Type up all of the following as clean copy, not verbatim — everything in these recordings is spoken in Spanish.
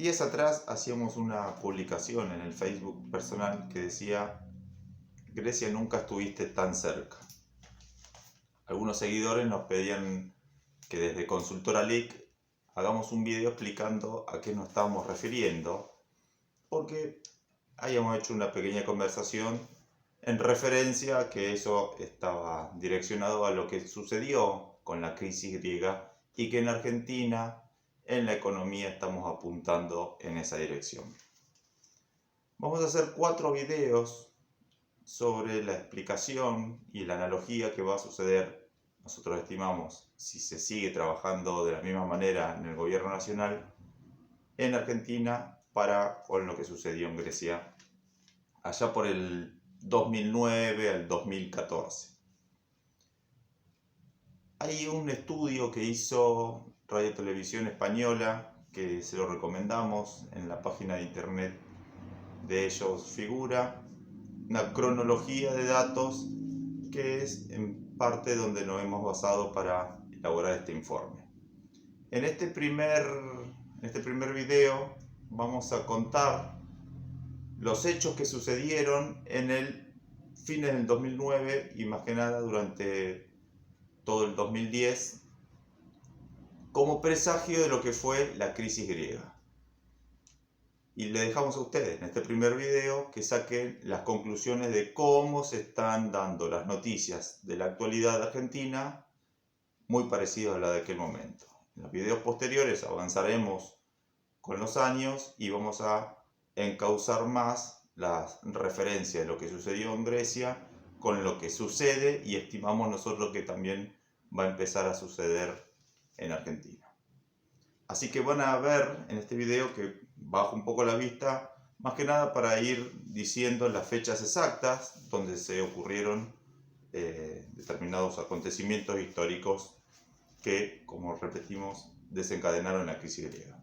Días atrás hacíamos una publicación en el Facebook personal que decía: Grecia, nunca estuviste tan cerca. Algunos seguidores nos pedían que desde Consultora Leak hagamos un video explicando a qué nos estábamos refiriendo, porque habíamos hecho una pequeña conversación en referencia a que eso estaba direccionado a lo que sucedió con la crisis griega y que en Argentina, en la economía, estamos apuntando en esa dirección. Vamos a hacer 4 videos sobre la explicación y la analogía que va a suceder, nosotros estimamos, si se sigue trabajando de la misma manera en el gobierno nacional, en Argentina, con lo que sucedió en Grecia allá por el 2009 al 2014. Hay un estudio que hizo Radio Televisión Española, que se lo recomendamos, en la página de internet de ellos figura una cronología de datos que es en parte donde nos hemos basado para elaborar este informe. En este primer video vamos a contar los hechos que sucedieron en el fines del 2009 y más que nada durante todo el 2010 como presagio de lo que fue la crisis griega. Y le dejamos a ustedes en este primer video que saquen las conclusiones de cómo se están dando las noticias de la actualidad de Argentina, muy parecidas a la de aquel momento. En los videos posteriores avanzaremos con los años y vamos a encauzar más las referencias de lo que sucedió en Grecia con lo que sucede y estimamos nosotros que también va a empezar a suceder en Argentina. Así que van a ver en este video que bajo un poco la vista, más que nada para ir diciendo las fechas exactas donde se ocurrieron determinados acontecimientos históricos que, como repetimos, desencadenaron la crisis griega.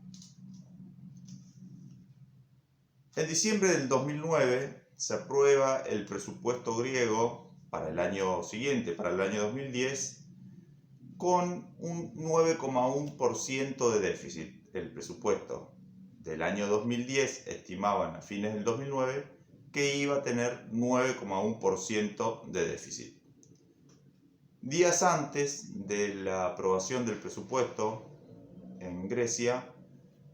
En diciembre del 2009 se aprueba el presupuesto griego para el año siguiente, para el año 2010, con un 9,1% de déficit. El presupuesto del año 2010 estimaban a fines del 2009 que iba a tener 9,1% de déficit. Días antes de la aprobación del presupuesto en Grecia,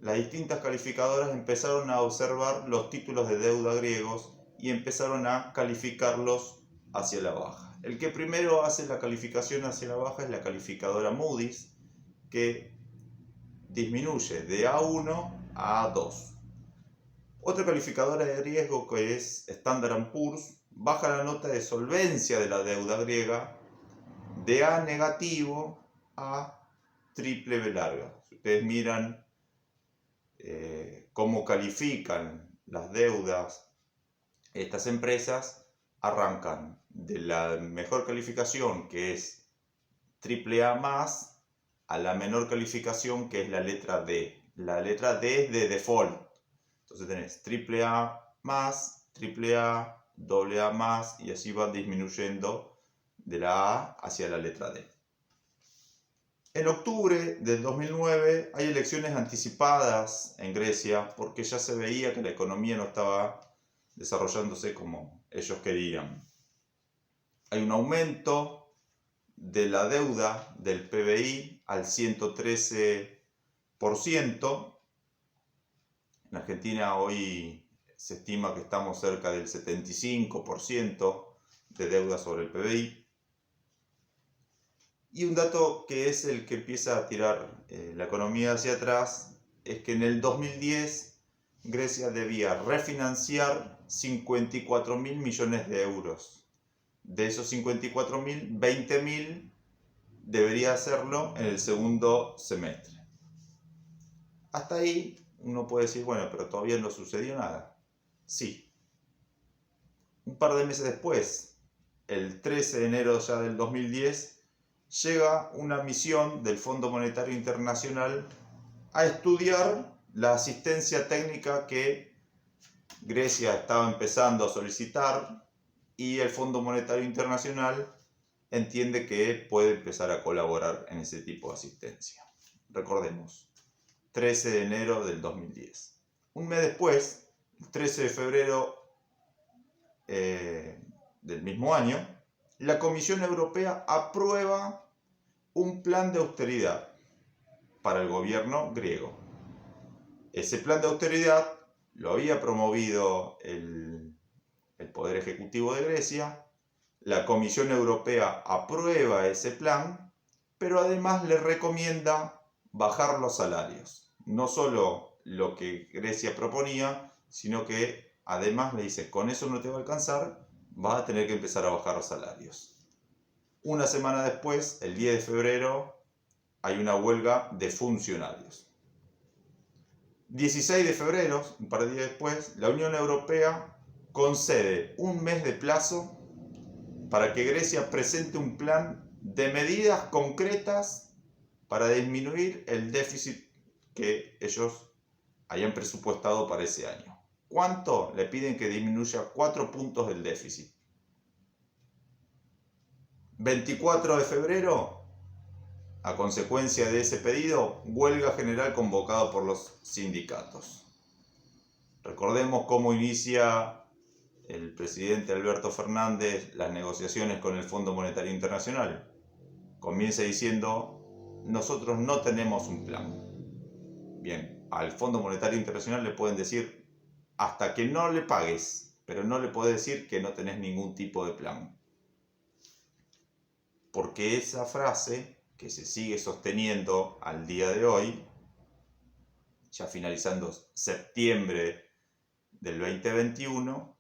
las distintas calificadoras empezaron a observar los títulos de deuda griegos y empezaron a calificarlos hacia la baja. El que primero hace la calificación hacia la baja es la calificadora Moody's, que disminuye de A1 a A2. Otra calificadora de riesgo, que es Standard & Poor's, baja la nota de solvencia de la deuda griega de A negativo a triple B larga. Si ustedes miran cómo califican las deudas estas empresas, arrancan de la mejor calificación, que es AAA+, a la menor calificación, que es la letra D. La letra D es de default. Entonces tenés AAA+, AAA, AA+, y así van disminuyendo de la A hacia la letra D. En octubre del 2009 hay elecciones anticipadas en Grecia porque ya se veía que la economía no estaba desarrollándose como ellos querían. Hay un aumento de la deuda del PBI al 113%. En Argentina hoy se estima que estamos cerca del 75% de deuda sobre el PBI. Y un dato que es el que empieza a tirar la economía hacia atrás es que en el 2010 Grecia debía refinanciar 54.000 millones de euros. De esos 54.000, 20.000 debería hacerlo en el segundo semestre. Hasta ahí uno puede decir, bueno, pero todavía no sucedió nada. Sí. Un par de meses después, el 13 de enero ya del 2010, llega una misión del Fondo Monetario Internacional a estudiar la asistencia técnica que Grecia estaba empezando a solicitar, y el Fondo Monetario Internacional entiende que puede empezar a colaborar en ese tipo de asistencia. Recordemos, 13 de enero del 2010. Un mes después, el 13 de febrero del mismo año, la Comisión Europea aprueba un plan de austeridad para el gobierno griego. Ese plan de austeridad lo había promovido el Poder Ejecutivo de Grecia. La Comisión Europea aprueba ese plan, pero además le recomienda bajar los salarios. No solo lo que Grecia proponía, sino que además le dice, con eso no te va a alcanzar, vas a tener que empezar a bajar los salarios. Una semana después, el 10 de febrero, hay una huelga de funcionarios. 16 de febrero, un par de días después, la Unión Europea concede un mes de plazo para que Grecia presente un plan de medidas concretas para disminuir el déficit que ellos hayan presupuestado para ese año. ¿Cuánto? Le piden que disminuya 4 puntos del déficit. 24 de febrero, a consecuencia de ese pedido, huelga general convocada por los sindicatos. Recordemos cómo inicia el presidente Alberto Fernández las negociaciones con el Fondo Monetario Internacional. Comienza diciendo, nosotros no tenemos un plan. Bien, al Fondo Monetario Internacional le pueden decir, hasta que no le pagues, pero no le puede decir que no tenés ningún tipo de plan. Porque esa frase, que se sigue sosteniendo al día de hoy, ya finalizando septiembre del 2021,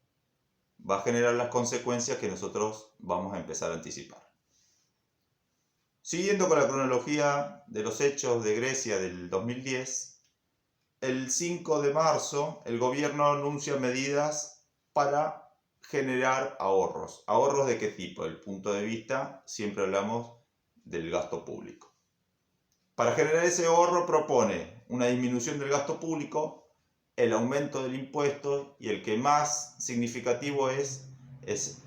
va a generar las consecuencias que nosotros vamos a empezar a anticipar. Siguiendo con la cronología de los hechos de Grecia del 2010, el 5 de marzo el gobierno anuncia medidas para generar ahorros. ¿Ahorros de qué tipo? Desde el punto de vista, siempre hablamos del gasto público. Para generar ese ahorro propone una disminución del gasto público, el aumento del impuesto y el que más significativo es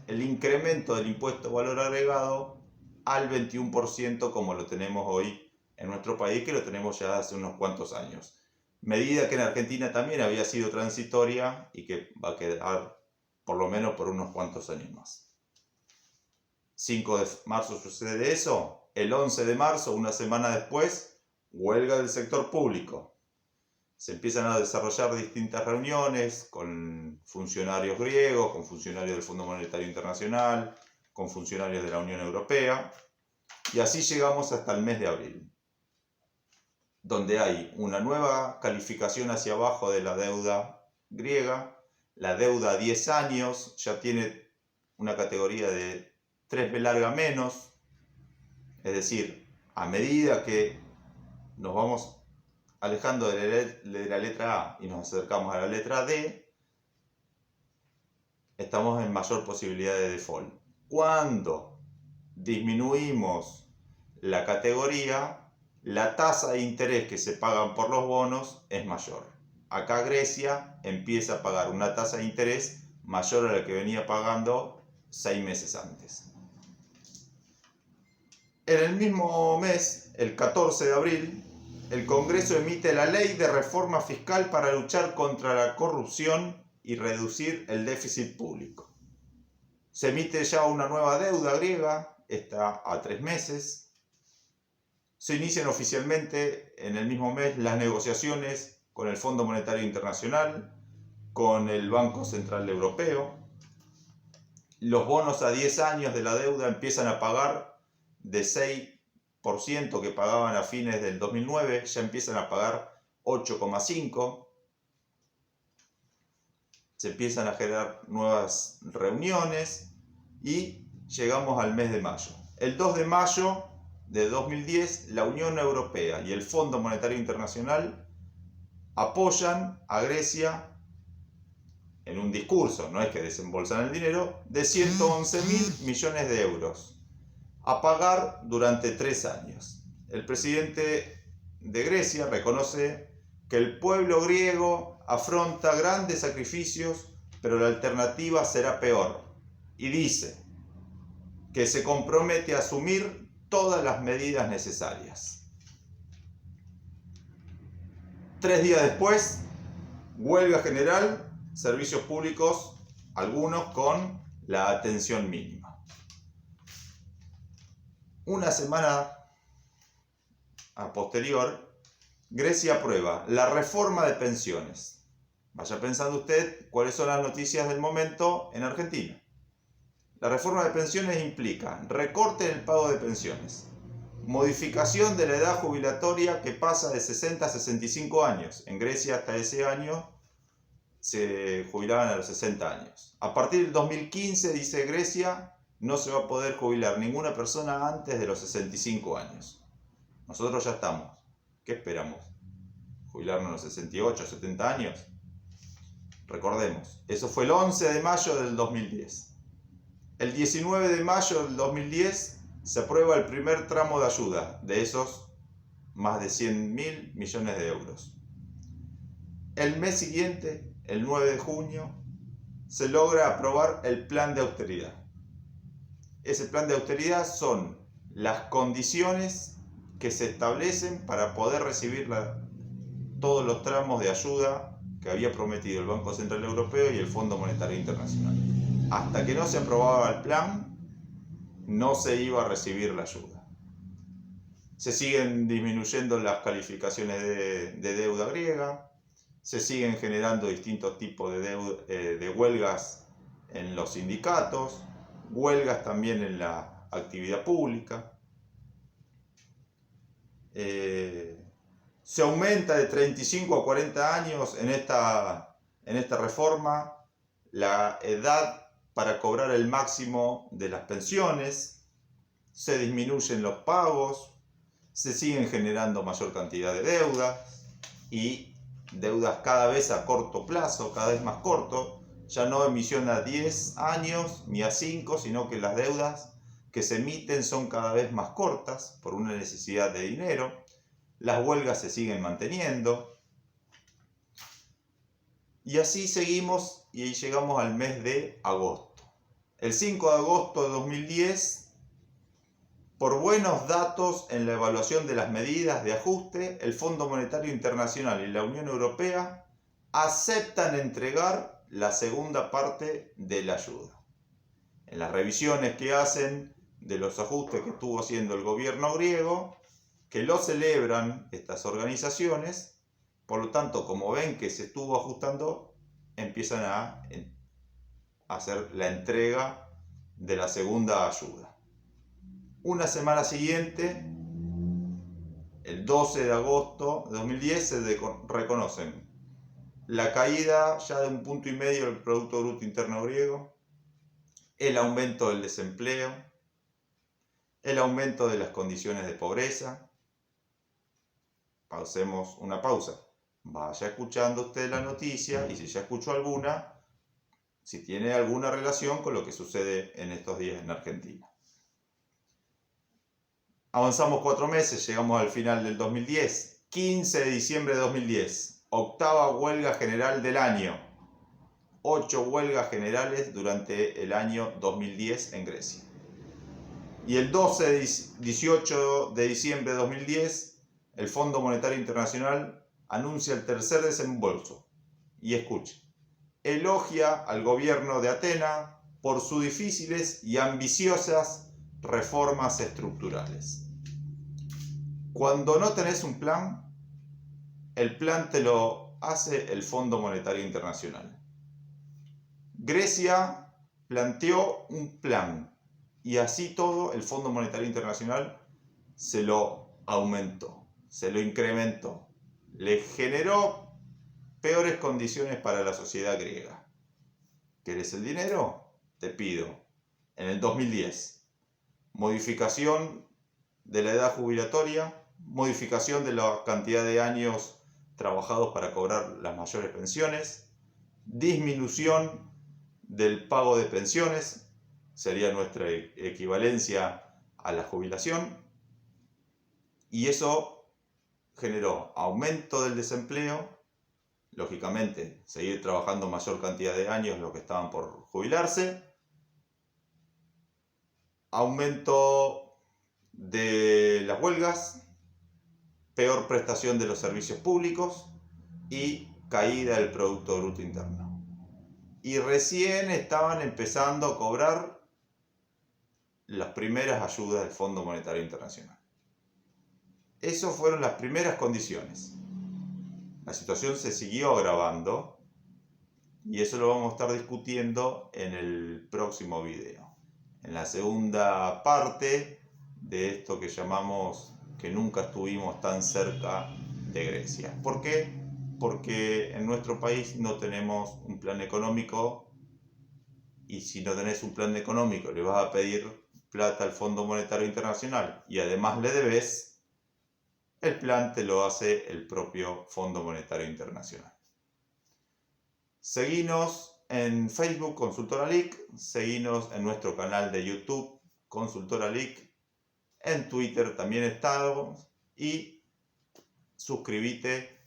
el incremento del impuesto valor agregado al 21% como lo tenemos hoy en nuestro país, que lo tenemos ya hace unos cuantos años. Medida que en Argentina también había sido transitoria y que va a quedar por lo menos por unos cuantos años más. 5 de marzo sucede eso. El 11 de marzo, una semana después, huelga del sector público. Se empiezan a desarrollar distintas reuniones con funcionarios griegos, con funcionarios del Fondo Monetario Internacional, con funcionarios de la Unión Europea, y así llegamos hasta el mes de abril, donde hay una nueva calificación hacia abajo de la deuda griega. La deuda a 10 años ya tiene una categoría de 3B larga menos, es decir, a medida que nos vamos alejando de la letra A y nos acercamos a la letra D, estamos en mayor posibilidad de default. Cuando disminuimos la categoría, la tasa de interés que se pagan por los bonos es mayor. Acá Grecia empieza a pagar una tasa de interés mayor a la que venía pagando 6 meses antes. En el mismo mes, el 14 de abril, el Congreso emite la Ley de Reforma Fiscal para luchar contra la corrupción y reducir el déficit público. Se emite ya una nueva deuda griega, está a 3 meses. Se inician oficialmente en el mismo mes las negociaciones con el Fondo Monetario Internacional, con el Banco Central Europeo. Los bonos a 10 años de la deuda empiezan a pagar de 6% que pagaban a fines del 2009, ya empiezan a pagar 8,5%. Se empiezan a generar nuevas reuniones y llegamos al mes de mayo. El 2 de mayo de 2010, la Unión Europea y el Fondo Monetario Internacional apoyan a Grecia en un discurso, no es que desembolsan el dinero, de 111.000 millones de euros a pagar durante 3 años. El presidente de Grecia reconoce que el pueblo griego afronta grandes sacrificios, pero la alternativa será peor. Y dice que se compromete a asumir todas las medidas necesarias. 3 días después, Huelga general, servicios públicos, algunos con la atención mínima. Una semana a posterior, Grecia aprueba la reforma de pensiones. Vaya pensando usted cuáles son las noticias del momento en Argentina. La reforma de pensiones implica recorte en el pago de pensiones, modificación de la edad jubilatoria que pasa de 60 a 65 años. En Grecia hasta ese año se jubilaban a los 60 años. A partir del 2015, dice Grecia, no se va a poder jubilar ninguna persona antes de los 65 años. Nosotros ya estamos. ¿Qué esperamos? ¿Jubilarnos a los 68, 70 años? Recordemos, eso fue el 11 de mayo del 2010. El 19 de mayo del 2010 se aprueba el primer tramo de ayuda de esos más de 100.000 millones de euros. El mes siguiente, el 9 de junio, se logra aprobar el plan de austeridad. Ese plan de austeridad son las condiciones que se establecen para poder recibir todos los tramos de ayuda que había prometido el Banco Central Europeo y el Fondo Monetario Internacional. Hasta que no se aprobaba el plan, no se iba a recibir la ayuda. Se siguen disminuyendo las calificaciones de deuda griega, se siguen generando distintos tipos de huelgas en los sindicatos, huelgas también en la actividad pública. Se aumenta de 35 a 40 años en esta reforma la edad para cobrar el máximo de las pensiones, se disminuyen los pagos, se siguen generando mayor cantidad de deudas y deudas cada vez a corto plazo, cada vez más corto, ya no emisión a 10 años ni a 5, sino que las deudas que se emiten son cada vez más cortas por una necesidad de dinero. Las huelgas se siguen manteniendo. Y así seguimos y ahí llegamos al mes de agosto. El 5 de agosto de 2010, por buenos datos en la evaluación de las medidas de ajuste, el Fondo Monetario Internacional y la Unión Europea aceptan entregar la segunda parte de la ayuda. En las revisiones que hacen de los ajustes que estuvo haciendo el gobierno griego, que lo celebran estas organizaciones, por lo tanto, como ven que se estuvo ajustando, empiezan a hacer la entrega de la segunda ayuda. Una semana siguiente, el 12 de agosto de 2010, se reconocen la caída ya de 1,5 puntos del Producto Bruto Interno griego, el aumento del desempleo, el aumento de las condiciones de pobreza. Pausemos una pausa. Vaya escuchando usted la noticia y si ya escuchó alguna, si tiene alguna relación con lo que sucede en estos días en Argentina. Avanzamos 4 meses, llegamos al final del 2010. 15 de diciembre de 2010, octava huelga general del año. 8 huelgas generales durante el año 2010 en Grecia. Y el 18 de diciembre de 2010, el Fondo Monetario Internacional anuncia el tercer desembolso. Y escuche, elogia al gobierno de Atenas por sus difíciles y ambiciosas reformas estructurales. Cuando no tenés un plan, el plan te lo hace el Fondo Monetario Internacional. Grecia planteó un plan y así todo el Fondo Monetario Internacional se lo aumentó, se lo incrementó, le generó peores condiciones para la sociedad griega. ¿Querés el dinero? Te pido. En el 2010, modificación de la edad jubilatoria, modificación de la cantidad de años trabajados para cobrar las mayores pensiones, disminución del pago de pensiones, sería nuestra equivalencia a la jubilación, y eso generó aumento del desempleo, lógicamente seguir trabajando mayor cantidad de años los que estaban por jubilarse, aumento de las huelgas, peor prestación de los servicios públicos y caída del Producto Bruto Interno. Y recién estaban empezando a cobrar las primeras ayudas del Fondo Monetario Internacional. Esas fueron las primeras condiciones. La situación se siguió agravando y eso lo vamos a estar discutiendo en el próximo video. En la segunda parte de esto que llamamos que nunca estuvimos tan cerca de Grecia. ¿Por qué? Porque en nuestro país no tenemos un plan económico, y si no tenés un plan económico le vas a pedir plata al Fondo Monetario Internacional y además le debes, el plan te lo hace el propio Fondo Monetario Internacional. Seguinos en Facebook Consultora LIC, seguinos en nuestro canal de YouTube Consultora LIC, en Twitter también estamos, y suscríbete